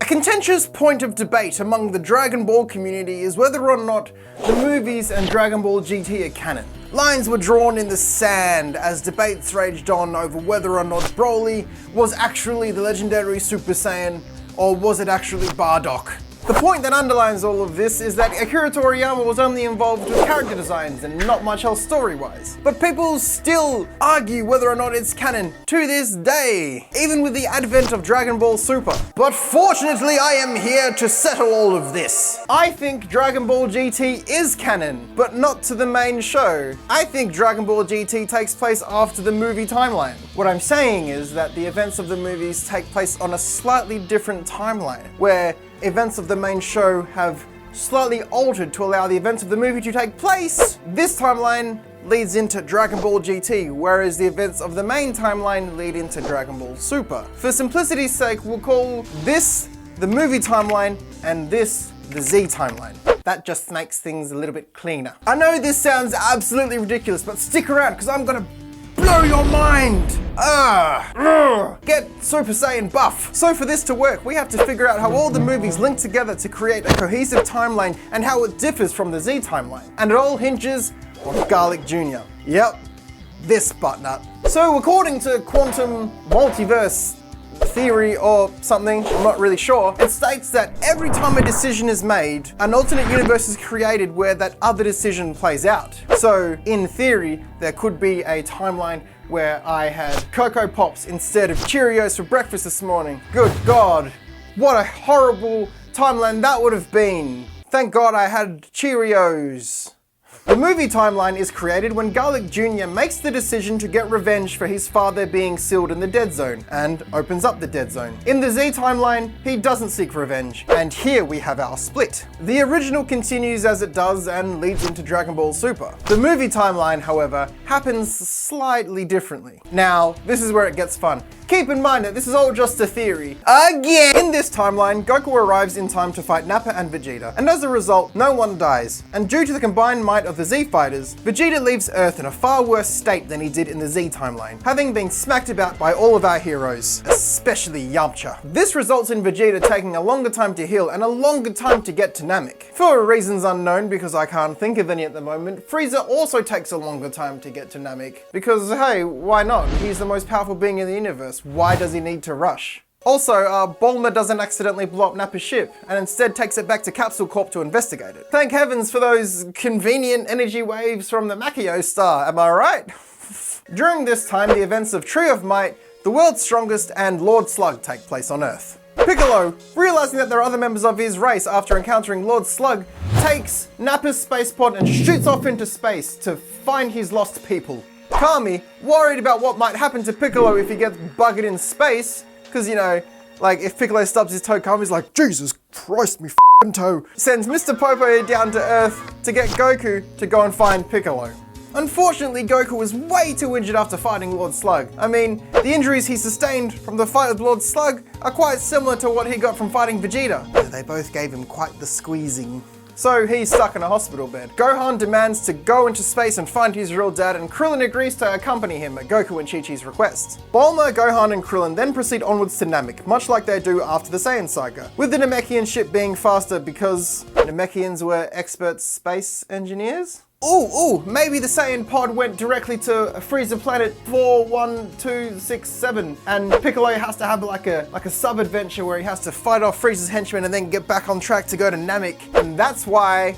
contentious point of debate among the Dragon Ball community is whether or not the movies and Dragon Ball GT are canon. Lines were drawn in the sand as debates raged on over whether or not Broly was actually the legendary Super Saiyan, or was it actually Bardock? The point that underlines all of this is that Akira Toriyama was only involved with character designs and not much else story-wise. But people still argue whether or not it's canon to this day, even with the advent of Dragon Ball Super. But fortunately, I am here to settle all of this. I think Dragon Ball GT is canon, but not to the main show. I think Dragon Ball GT takes place after the movie timeline. What I'm saying is that the events of the movies take place on a slightly different timeline, where events of the main show have slightly altered to allow the events of the movie to take place. This timeline leads into Dragon Ball GT, whereas the events of the main timeline lead into Dragon Ball Super. For simplicity's sake, we'll call this the movie timeline and this the Z timeline. That just makes things a little bit cleaner. I know this sounds absolutely ridiculous, but stick around because I'm gonna blow your mind! Get Super Saiyan buff. So for this to work, we have to figure out how all the movies link together to create a cohesive timeline and how it differs from the Z timeline. And it all hinges on Garlic Jr. Yep, this buttnut. So according to quantum multiverse theory or something, I'm not really sure, it states that every time a decision is made, an alternate universe is created where that other decision plays out. So in theory, there could be a timeline where I had Cocoa Pops instead of Cheerios for breakfast this morning. Good God, what a horrible timeline that would have been. Thank God I had Cheerios. The movie timeline is created when Garlic Jr. makes the decision to get revenge for his father being sealed in the Dead Zone, and opens up the Dead Zone. In the Z timeline, he doesn't seek revenge, and here we have our split. The original continues as it does and leads into Dragon Ball Super. The movie timeline, however, happens slightly differently. Now, this is where it gets fun. Keep in mind that this is all just a theory. Again! In this timeline, Goku arrives in time to fight Nappa and Vegeta, and as a result, no one dies. And due to the combined might of the Z fighters, Vegeta leaves Earth in a far worse state than he did in the Z timeline, having been smacked about by all of our heroes, especially Yamcha. This results in Vegeta taking a longer time to heal and a longer time to get to Namek. For reasons unknown, because I can't think of any at the moment, Frieza also takes a longer time to get to Namek. Because hey, why not? He's the most powerful being in the universe. Why does he need to rush? Also, Bulma doesn't accidentally blow up Nappa's ship, and instead takes it back to Capsule Corp to investigate it. Thank heavens for those convenient energy waves from the Makio star, am I right? During this time, the events of Tree of Might, The World's Strongest, and Lord Slug take place on Earth. Piccolo, realizing that there are other members of his race after encountering Lord Slug, takes Nappa's space pod and shoots off into space to find his lost people. Kami, worried about what might happen to Piccolo if he gets buggered in space, because, you know, like, if Piccolo stubs his toe, Kami's like, Jesus Christ, me f***ing toe, sends Mr. Popo down to Earth to get Goku to go and find Piccolo. Unfortunately, Goku was way too injured after fighting Lord Slug. I mean, the injuries he sustained from the fight with Lord Slug are quite similar to what he got from fighting Vegeta. They both gave him quite the squeezing. So he's stuck in a hospital bed. Gohan demands to go into space and find his real dad, and Krillin agrees to accompany him at Goku and Chi-Chi's request. Bulma, Gohan, and Krillin then proceed onwards to Namek, much like they do after the Saiyan saga, with the Namekian ship being faster because Namekians were expert space engineers? Ooh, maybe the Saiyan pod went directly to Frieza planet 41267, and Piccolo has to have like a sub-adventure where he has to fight off Frieza's henchmen and then get back on track to go to Namek, and that's why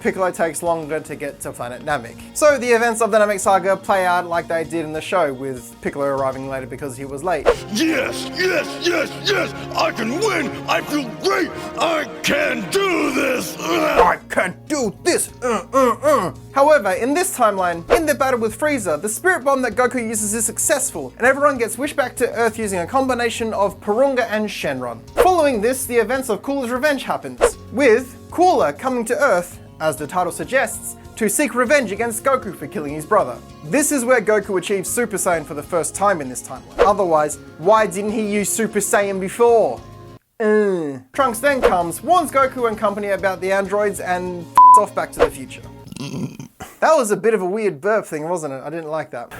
Piccolo takes longer to get to planet Namek. So the events of the Namek saga play out like they did in the show, with Piccolo arriving later because he was late. Yes! I can win! I feel great! I can do this! I can do this! However, in this timeline, in the battle with Frieza, the spirit bomb that Goku uses is successful, and everyone gets wished back to Earth using a combination of Porunga and Shenron. Following this, the events of Cooler's revenge happens, with Cooler coming to Earth, as the title suggests, to seek revenge against Goku for killing his brother. This is where Goku achieves Super Saiyan for the first time in this timeline. Otherwise, why didn't he use Super Saiyan before? Trunks then comes, warns Goku and company about the androids, and off Back to the Future. That was a bit of a weird burp thing, wasn't it? I didn't like that.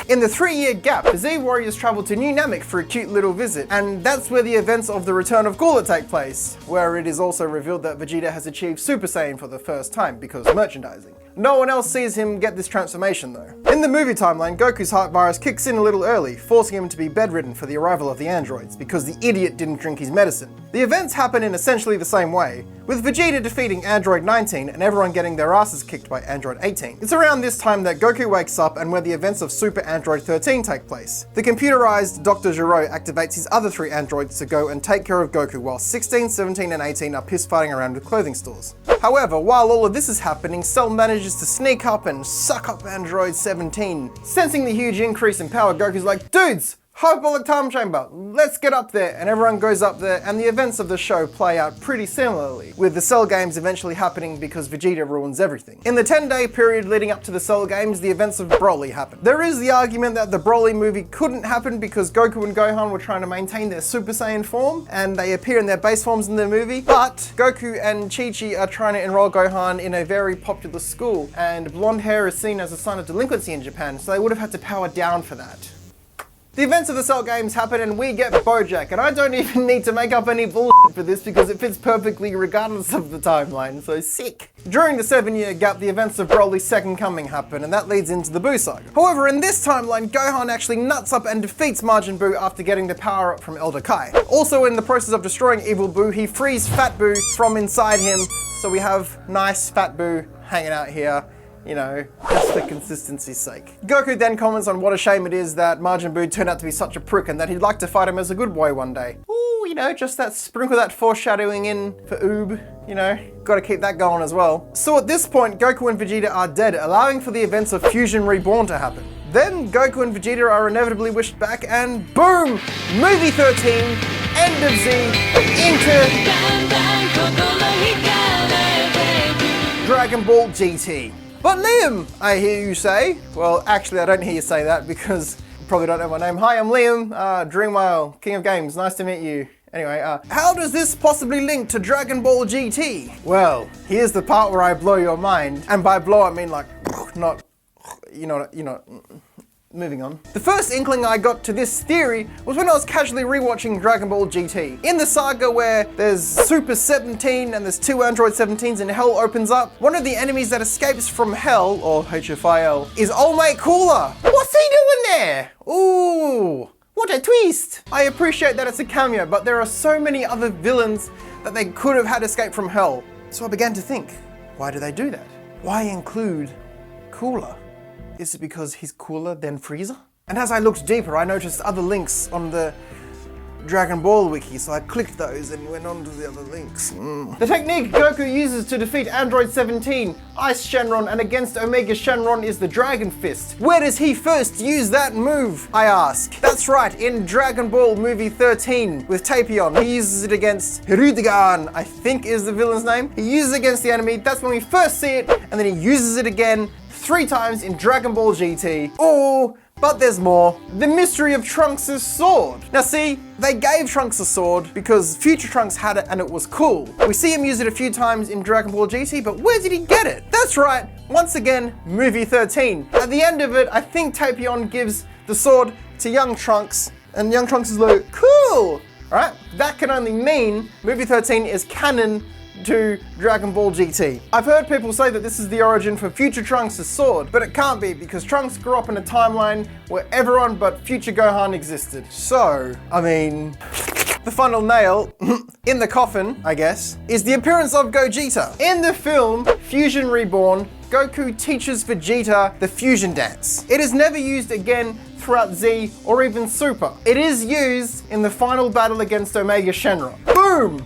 In the 3-year gap, the Z Warriors travel to New Namek for a cute little visit, and that's where the events of the Return of Cooler take place, where it is also revealed that Vegeta has achieved Super Saiyan for the first time because merchandising. No one else sees him get this transformation though. In the movie timeline, Goku's heart virus kicks in a little early, forcing him to be bedridden for the arrival of the androids, because the idiot didn't drink his medicine. The events happen in essentially the same way, with Vegeta defeating Android 19 and everyone getting their asses kicked by Android 18. It's around this time that Goku wakes up and where the events of Super Android 13 take place. The computerized Dr. Gero activates his other 3 androids to go and take care of Goku while 16, 17 and 18 are piss fighting around with clothing stores. However, while all of this is happening, Cell manages to sneak up and suck up Android 17. Sensing the huge increase in power, Goku's like, dudes! Hyperbolic time chamber, let's get up there, and everyone goes up there, and the events of the show play out pretty similarly, with the Cell games eventually happening because Vegeta ruins everything. In the 10-day period leading up to the Cell games, the events of Broly happen. There is the argument that the Broly movie couldn't happen because Goku and Gohan were trying to maintain their Super Saiyan form, and they appear in their base forms in the movie, but Goku and Chi-Chi are trying to enroll Gohan in a very popular school, and blonde hair is seen as a sign of delinquency in Japan, so they would have had to power down for that. The events of the Cell games happen and we get Bojack, and I don't even need to make up any bullshit for this because it fits perfectly regardless of the timeline, so sick. During the 7-year gap, the events of Broly's second coming happen, and that leads into the Buu saga. However, in this timeline, Gohan actually nuts up and defeats Majin Buu after getting the power up from Elder Kai. Also, in the process of destroying Evil Buu, he frees Fat Buu from inside him, so we have nice Fat Buu hanging out here. You know, just for consistency's sake. Goku then comments on what a shame it is that Majin Buu turned out to be such a prick and that he'd like to fight him as a good boy one day. Ooh, you know, just that sprinkle that foreshadowing in for Oob, you know, gotta keep that going as well. So at this point, Goku and Vegeta are dead, allowing for the events of Fusion Reborn to happen. Then Goku and Vegeta are inevitably wished back and boom! Movie 13, end of Z, into Dragon Ball GT. But Liam, I hear you say. Well, actually, I don't hear you say that because you probably don't know my name. Hi, I'm Liam, DreamWhale, King of Games. Nice to meet you. Anyway, how does this possibly link to Dragon Ball GT? Well, here's the part where I blow your mind. And by blow, I mean like, not, you know. Moving on. The first inkling I got to this theory was when I was casually rewatching Dragon Ball GT. In the saga where there's Super 17 and there's 2 Android 17s and Hell opens up, one of the enemies that escapes from Hell, or HFIL, is Old Mate Cooler. What's he doing there? Ooh, what a twist. I appreciate that it's a cameo, but there are so many other villains that they could have had escape from Hell. So I began to think, why do they do that? Why include Cooler? Is it because he's cooler than Frieza? And as I looked deeper, I noticed other links on the Dragon Ball wiki, so I clicked those and went on to the other links. The technique Goku uses to defeat Android 17, Ice Shenron, and against Omega Shenron is the Dragon Fist. Where does he first use that move, I ask? That's right, in Dragon Ball movie 13 with Tapion. He uses it against Hirudegan, I think is the villain's name. He uses it against the enemy, that's when we first see it, and then he uses it again 3 times in Dragon Ball GT. Oh, but there's more. The mystery of Trunks' sword. Now see, they gave Trunks a sword because Future Trunks had it and it was cool. We see him use it a few times in Dragon Ball GT, but where did he get it? That's right, once again, movie 13. At the end of it, I think Tapion gives the sword to young Trunks, and young Trunks is like, cool! Alright, that can only mean movie 13 is canon to Dragon Ball GT. I've heard people say that this is the origin for Future Trunks' sword, but it can't be because Trunks grew up in a timeline where everyone but Future Gohan existed. So, I mean, the final nail in the coffin, I guess, is the appearance of Gogeta. In the film Fusion Reborn, Goku teaches Vegeta the fusion dance. It is never used again throughout Z or even Super. It is used in the final battle against Omega Shenron. Boom!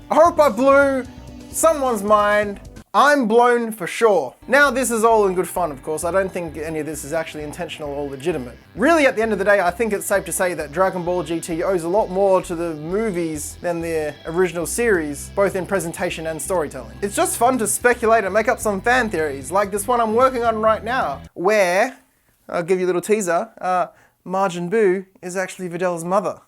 I hope I blew someone's mind. I'm blown for sure. Now this is all in good fun, of course. I don't think any of this is actually intentional or legitimate. Really, at the end of the day, I think it's safe to say that Dragon Ball GT owes a lot more to the movies than the original series, both in presentation and storytelling. It's just fun to speculate and make up some fan theories, like this one I'm working on right now, where, I'll give you a little teaser, Majin Buu is actually Vidal's mother.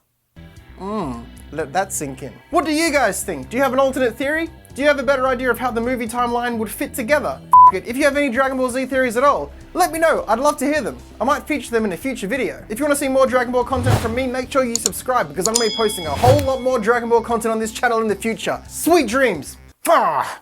Let that sink in. What do you guys think? Do you have an alternate theory? Do you have a better idea of how the movie timeline would fit together? If you have any Dragon Ball Z theories at all, let me know. I'd love to hear them. I might feature them in a future video. If you want to see more Dragon Ball content from me, make sure you subscribe because I'm going to be posting a whole lot more Dragon Ball content on this channel in the future. Sweet dreams! Ah.